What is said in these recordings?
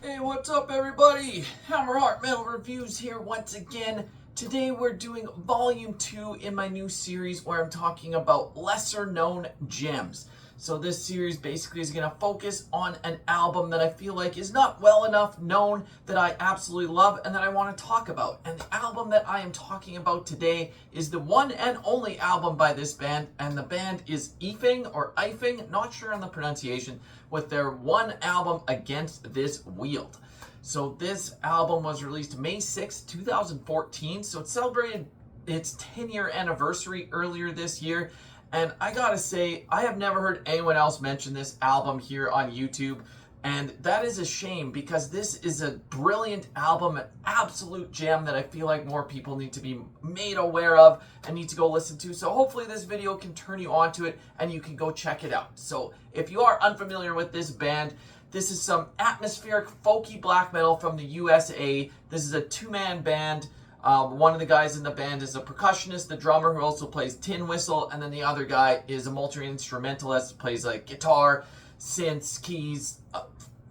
Hey, what's up, everybody? Hammerheart Metal Reviews here once again. Today we're doing volume 2 in my new series where I'm talking about lesser known gems. So this series basically is going to focus on an album that I feel like is not well enough known, that I absolutely love and that I want to talk about. And the album that I am talking about today is the one and only album by this band, and the band is Ifing, not sure on the pronunciation, with their one album, Against This Weald. So this album was released May 6, 2014, so it celebrated its 10-year anniversary earlier this year. And I gotta say, I have never heard anyone else mention this album here on YouTube. And that is a shame, because this is a brilliant album, an absolute gem that I feel like more people need to be made aware of and need to go listen to. So hopefully this video can turn you on to it and you can go check it out. So if you are unfamiliar with this band, this is some atmospheric folky black metal from the USA. This is a two-man band. One of the guys in the band is a percussionist, the drummer, who also plays tin whistle, and then the other guy is a multi-instrumentalist, plays like guitar, synths, keys,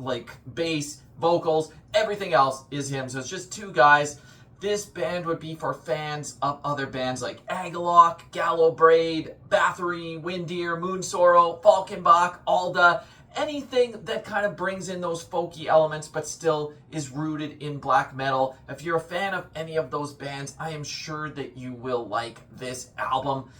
like bass, vocals, everything else is him. So it's just two guys. This band would be for fans of other bands like Agalock, Gallow Braid, Bathory, Windeer, Moonsorrow, Falkenbach, Alda, anything that kind of brings in those folky elements but still is rooted in black metal. If you're a fan of any of those bands, I am sure that you will like this album.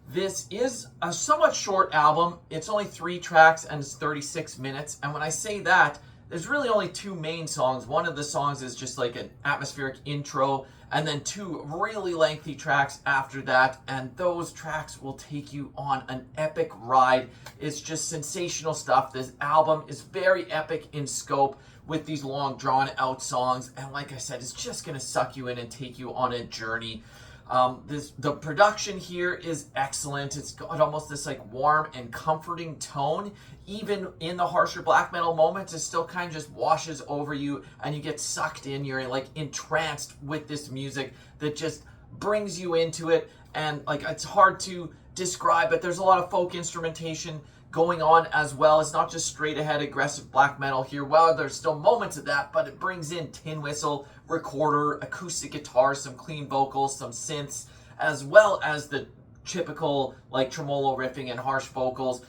This is a somewhat short album. It's only 3 tracks and it's 36 minutes. And when I say that, there's really only 2 main songs. One of the songs is just like an atmospheric intro, and then 2 really lengthy tracks after that. And those tracks will take you on an epic ride. It's just sensational stuff. This album is very epic in scope with these long drawn out songs. And like I said, it's just going to suck you in and take you on a journey. The production here is excellent. It's got almost this like warm and comforting tone. Even in the harsher black metal moments, it still kind of just washes over you and you get sucked in. You're like entranced with this music that just brings you into it. And like, it's hard to describe, but there's a lot of folk instrumentation going on as well. It's not just straight ahead aggressive black metal here. Well, there's still moments of that, but it brings in tin whistle, recorder, acoustic guitar, some clean vocals, some synths, as well as the typical like tremolo riffing and harsh vocals.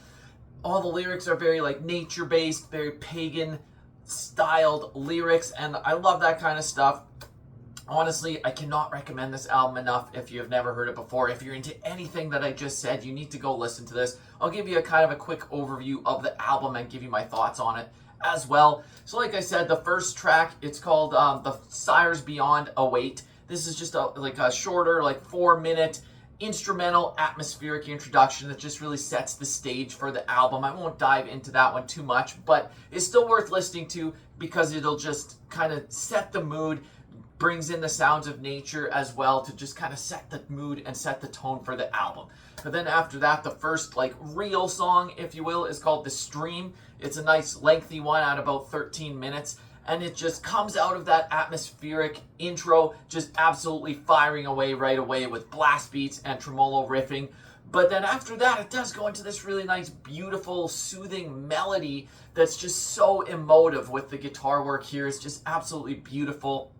All the lyrics are very like nature-based, very pagan styled lyrics, and I love that kind of stuff. Honestly, I cannot recommend this album enough if you have never heard it before. If you're into anything that I just said, you need to go listen to this. I'll give you a kind of a quick overview of the album and give you my thoughts on it as well. So like I said, the first track, it's called The Sires Beyond Await. This is just a shorter, like 4-minute instrumental atmospheric introduction that just really sets the stage for the album. I won't dive into that one too much, but it's still worth listening to because it'll just kind of set the mood, brings in the sounds of nature as well to just kind of set the mood and set the tone for the album. But then after that, the first like real song, if you will, is called The Stream. It's a nice lengthy one at about 13 minutes. And it just comes out of that atmospheric intro, just absolutely firing away right away with blast beats and tremolo riffing. But then after that, it does go into this really nice, beautiful, soothing melody that's just so emotive with the guitar work here. It's just absolutely beautiful.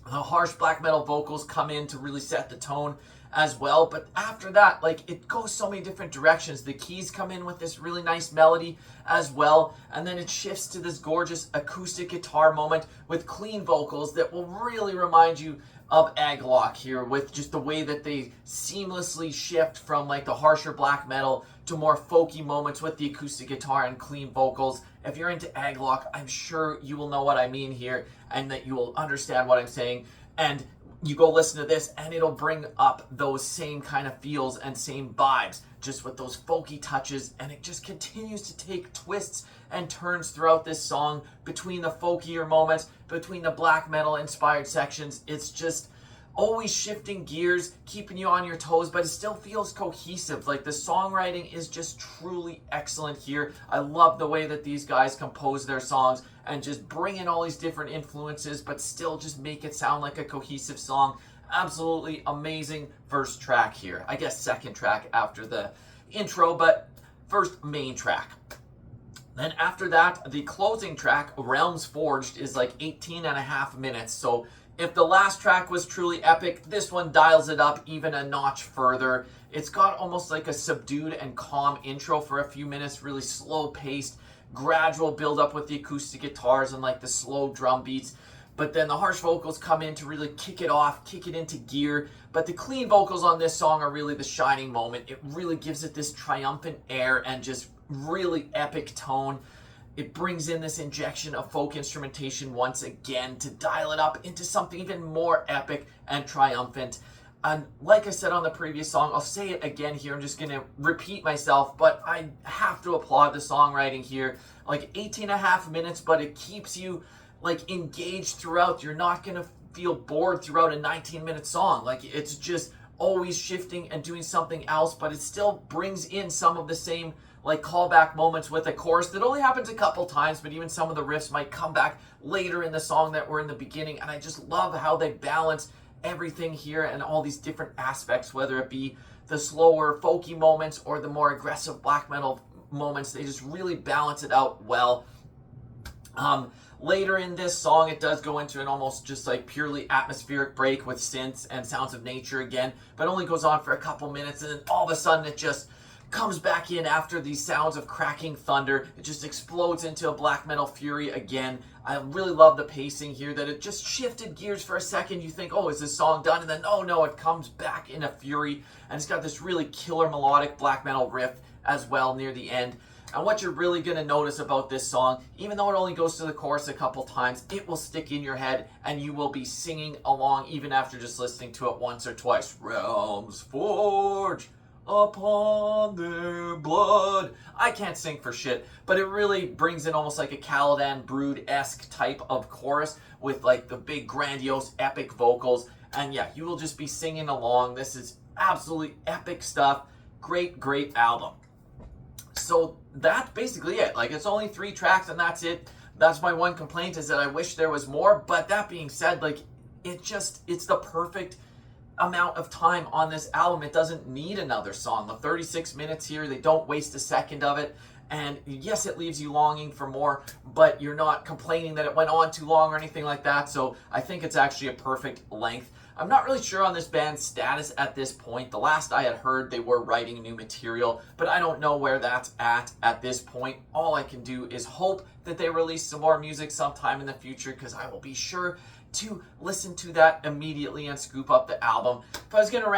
The harsh black metal vocals come in to really set the tone as well. But after that, like, it goes so many different directions. The keys come in with this really nice melody as well. And then it shifts to this gorgeous acoustic guitar moment with clean vocals that will really remind you of Agalock here, with just the way that they seamlessly shift from like the harsher black metal to more folky moments with the acoustic guitar and clean vocals. If you're into Agalock, I'm sure you will know what I mean here and that you will understand what I'm saying. And you go listen to this and it'll bring up those same kind of feels and same vibes, just with those folky touches, and it just continues to take twists and turns throughout this song between the folkier moments, between the black metal inspired sections. It's just always shifting gears, keeping you on your toes, but it still feels cohesive. Like, the songwriting is just truly excellent here. I love the way that these guys compose their songs and just bring in all these different influences, but still just make it sound like a cohesive song. Absolutely amazing first track here. I guess second track after the intro, but first main track. Then after that, the closing track, Realms Forged, is like 18 and a half minutes. So if the last track was truly epic, this one dials it up even a notch further. It's got almost like a subdued and calm intro for a few minutes, really slow paced, gradual build up with the acoustic guitars and like the slow drum beats. But then the harsh vocals come in to really kick it off, kick it into gear. But the clean vocals on this song are really the shining moment. It really gives it this triumphant air and just really epic tone. It brings in this injection of folk instrumentation once again to dial it up into something even more epic and triumphant. And like I said on the previous song, I'll say it again here. I'm just going to repeat myself, but I have to applaud the songwriting here. Like 18 and a half minutes, but it keeps you like engaged throughout. You're not going to feel bored throughout a 19-minute song. Like it's just always shifting and doing something else, but it still brings in some of the same like callback moments with a chorus that only happens a couple times, but even some of the riffs might come back later in the song that were in the beginning. And I just love how they balance everything here and all these different aspects, whether it be the slower folky moments or the more aggressive black metal moments. They just really balance it out well. Later in this song, it does go into an almost just like purely atmospheric break with synths and sounds of nature again, but only goes on for a couple minutes, and then all of a sudden it just comes back in after these sounds of cracking thunder. It just explodes into a black metal fury again. I really love the pacing here, that it just shifted gears for a second. You think, oh, is this song done? And then, oh no, it comes back in a fury, and it's got this really killer melodic black metal riff as well near the end. And what you're really going to notice about this song, even though it only goes to the chorus a couple times, it will stick in your head and you will be singing along even after just listening to it once or twice. Realms forge upon their blood. I can't sing for shit, but it really brings in almost like a Caladan Brood-esque type of chorus with like the big grandiose epic vocals. And yeah, you will just be singing along. This is absolutely epic stuff. Great, great album. So that's basically it. Like, it's only 3 tracks and that's it. That's my one complaint, is that I wish there was more. But that being said, like, it's the perfect amount of time on this album. It doesn't need another song. The 36 minutes here, they don't waste a second of it. And yes, it leaves you longing for more, but you're not complaining that it went on too long or anything like that. So I think it's actually a perfect length. I'm not really sure on this band's status at this point. The last I had heard, they were writing new material, but I don't know where that's at this point. All I can do is hope that they release some more music sometime in the future, because I will be sure to listen to that immediately and scoop up the album. If I was going to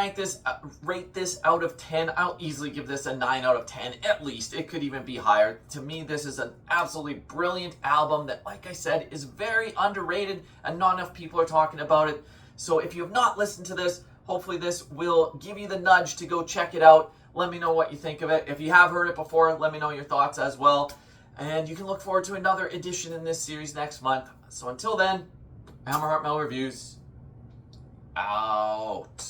rate this out of 10, I'll easily give this a 9 out of 10 at least. It could even be higher. To me, this is an absolutely brilliant album that, like I said, is very underrated and not enough people are talking about it. So if you have not listened to this, hopefully this will give you the nudge to go check it out. Let me know what you think of it. If you have heard it before, let me know your thoughts as well. And you can look forward to another edition in this series next month. So until then, Hammerheart Metal Reviews, out.